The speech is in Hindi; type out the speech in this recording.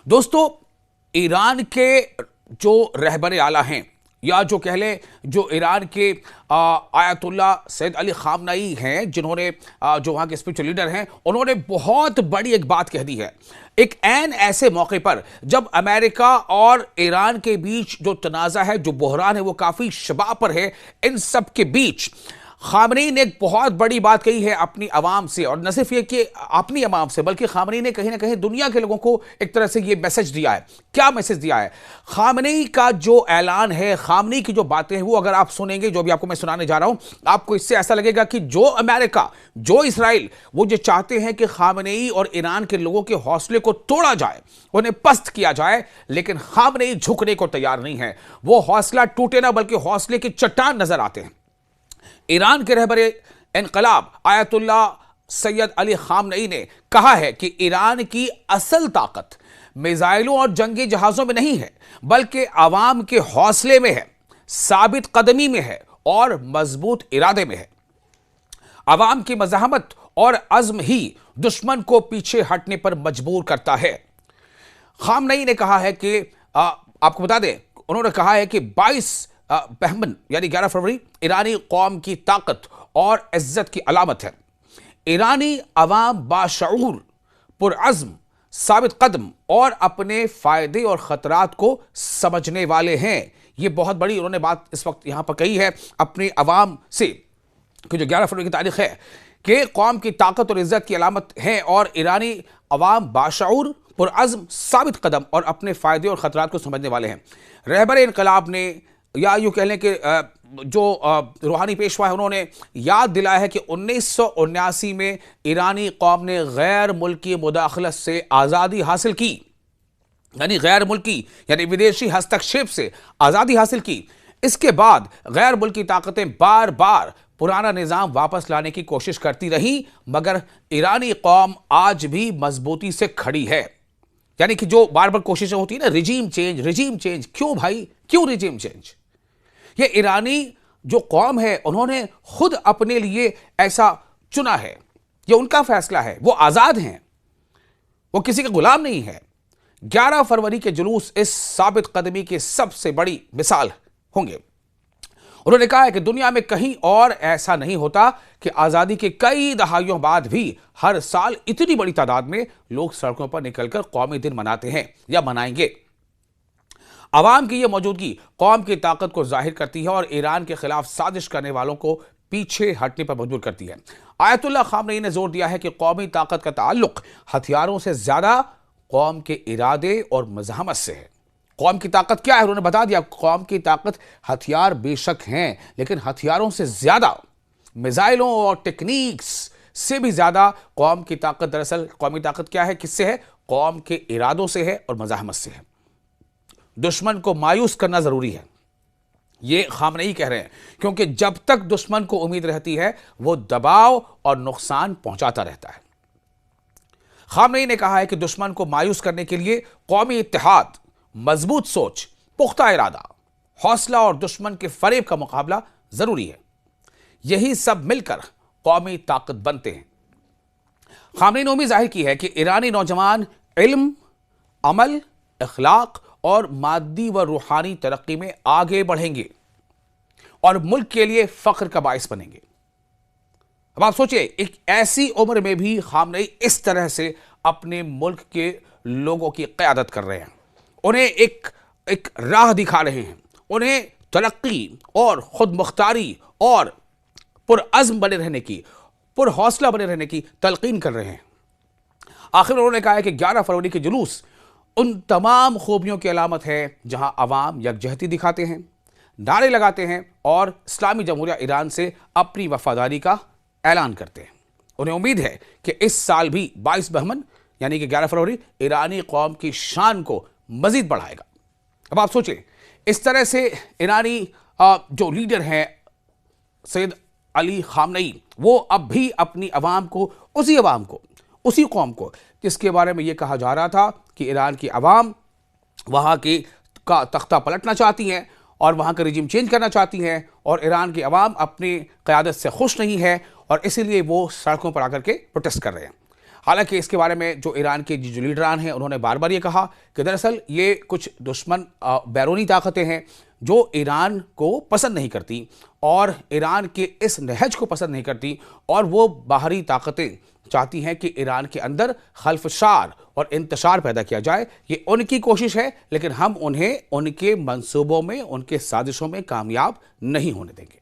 दोस्तों, ईरान के जो रहबर आला हैं या जो कह लें जो ईरान के आयतुल्ला सैयद अली खामनई हैं, जिन्होंने जो वहाँ के स्पिरिचुअल लीडर हैं, उन्होंने बहुत बड़ी एक बात कह दी है। एक ऐन ऐसे मौके पर जब अमेरिका और ईरान के बीच जो तनाज़ा है, जो बहरान है, वो काफ़ी शबाब पर है, इन सब के बीच खामनई ने एक बहुत बड़ी बात कही है अपनी आवाम से, और न सिर्फ ये कि अपनी आवाम से, बल्कि खामनई ने कहीं ना कहीं दुनिया के लोगों को एक तरह से ये मैसेज दिया है। क्या मैसेज दिया है? खामनई का जो ऐलान है, खामनई की जो बातें हैं, वो अगर आप सुनेंगे, जो भी आपको मैं सुनाने जा रहा हूं, आपको इससे ऐसा लगेगा कि जो अमेरिका, जो इसराइल, वो जो चाहते हैं कि खामनई और ईरान के लोगों के हौसले को तोड़ा जाए, उन्हें पस्त किया जाए, लेकिन खामनई झुकने को तैयार नहीं है। वो हौसला टूटे ना, बल्कि हौसले की चट्टान नजर आते हैं। ईरान के रहबर इनकलाब आयतुल्ला सैयद अली खामनई ने कहा है कि ईरान की असल ताकत मिसाइलों और जंगी जहाजों में नहीं है, बल्कि आवाम के हौसले में है, साबित कदमी में है और मजबूत इरादे में है। आवाम की मज़ाहमत और अज़्म ही दुश्मन को पीछे हटने पर मजबूर करता है। खामनई ने कहा है कि आपको बता दें, उन्होंने कहा है कि 22 बहमन यानी 11 फरवरी ईरानी कौम की ताकत और इज्जत की अलामत है। ईरानी अवाम बाशऊर, पुरअज़्म, साबित कदम और अपने फायदे और खतरात को समझने वाले हैं। ये बहुत बड़ी उन्होंने बात इस वक्त यहां पर कही है अपनी अवाम से, कि जो 11 फरवरी की तारीख है कि कौम की ताकत और इज्जत की अलामत है, और ईरानी अवाम बाशऊर, पुरअज़्म, साबित कदम और अपने फायदे और खतरात को समझने वाले हैं। रहबर इनकलाब ने, या यूँ कह लें कि जो रूहानी पेशवा है, उन्होंने याद दिलाया है कि 1979 में ईरानी कौम ने गैर मुल्की मुदाखलत से आज़ादी हासिल की, यानी गैर मुल्की यानी विदेशी हस्तक्षेप से आज़ादी हासिल की। इसके बाद गैर मुल्की ताकतें बार बार पुराना निज़ाम वापस लाने की कोशिश करती रही, मगर ईरानी कौम आज भी मजबूती से खड़ी है। यानी कि जो बार बार कोशिशें होती है ना, रिजीम चेंज, क्यों भाई, क्यों रिजीम चेंज? ये ईरानी जो कौम है, उन्होंने खुद अपने लिए ऐसा चुना है, ये उनका फैसला है, वो आजाद हैं, वो किसी का गुलाम नहीं है। 11 फरवरी के जुलूस इस साबित कदमी की सबसे बड़ी मिसाल होंगे। उन्होंने कहा है कि दुनिया में कहीं और ऐसा नहीं होता कि आजादी के कई दहाइयों बाद भी हर साल इतनी बड़ी तादाद में लोग सड़कों पर निकलकर कौमी दिन मनाते हैं या मनाएंगे। अवाम की यह मौजूदगी कौम की ताकत को जाहिर करती है और ईरान के खिलाफ साजिश करने वालों को पीछे हटने पर मजबूर करती है। आयतुल्ला खामनई ने जोर दिया है कि कौमी ताकत का ताल्लुक हथियारों से ज्यादा कौम के इरादे और मज़ाहमत से है। कौम की ताकत क्या है? उन्होंने बता दिया, कौम की ताकत हथियार बेशक हैं, लेकिन हथियारों से ज्यादा, मिसाइलों और टेक्निक्स से भी ज्यादा कौम की ताकत, दरअसल कौमी ताकत क्या है, किससे है? कौम के इरादों से है और मज़ाहमत से है। दुश्मन को मायूस करना जरूरी है, ये खामनई कह रहे हैं, क्योंकि जब तक दुश्मन को उम्मीद रहती है, वो दबाव और नुकसान पहुंचाता रहता है। खामनई ने कहा है कि दुश्मन को मायूस करने के लिए कौमी इत्तेहाद, मजबूत सोच, पुख्ता इरादा, हौसला और दुश्मन के फरेब का मुकाबला जरूरी है। यही सब मिलकर कौमी ताकत बनते हैं। खामनई ने उम्मीद जाहिर की है कि ईरानी नौजवान इल्म, अमल, इखलाक और मादी व रूहानी तरक्की में आगे बढ़ेंगे और मुल्क के लिए फख्र का बाइस बनेंगे। अब आप सोचिए, एक ऐसी उम्र में भी खामनई इस तरह से अपने मुल्क के लोगों की क़यादत कर रहे हैं, उन्हें एक राह दिखा रहे हैं, उन्हें तरक्की और खुद मुख्तारी और पुरअज़्म बने रहने की, पुरहौसला बने रहने की तलकीन कर रहे हैं। आखिर उन्होंने कहा है कि 11 फरवरी के जुलूस उन तमाम खूबियों की अलामत है जहां अवाम यकजहती दिखाते हैं, नारे लगाते हैं और इस्लामी जमहूरिया ईरान से अपनी वफादारी का ऐलान करते हैं। उन्हें उम्मीद है कि इस साल भी 22 बहमन यानी कि 11 फरवरी ईरानी कौम की शान को मजीद बढ़ाएगा। अब आप सोचें, इस तरह से ईरानी जो लीडर हैं सैयद अली खामनई, वो अब भी अपनी अवाम को, उसी कौम को जिसके बारे में ये कहा जा रहा था कि ईरान की अवाम वहाँ की का तख्ता पलटना चाहती हैं और वहाँ का रिजीम चेंज करना चाहती हैं, और ईरान की अवाम अपनी क़यादत से खुश नहीं है और इसीलिए वो सड़कों पर आकर के प्रोटेस्ट कर रहे हैं। हालांकि इसके बारे में जो ईरान के जो लीडरान हैं उन्होंने बार बार ये कहा कि दरअसल ये कुछ दुश्मन बैरूनी ताकतें हैं जो ईरान को पसंद नहीं करती और ईरान के इस नहज को पसंद नहीं करती, और वो बाहरी ताकतें चाहती हैं कि ईरान के अंदर खल्फशार और इंतशार पैदा किया जाए। ये उनकी कोशिश है, लेकिन हम उन्हें उनके मंसूबों में, उनके साजिशों में कामयाब नहीं होने देंगे।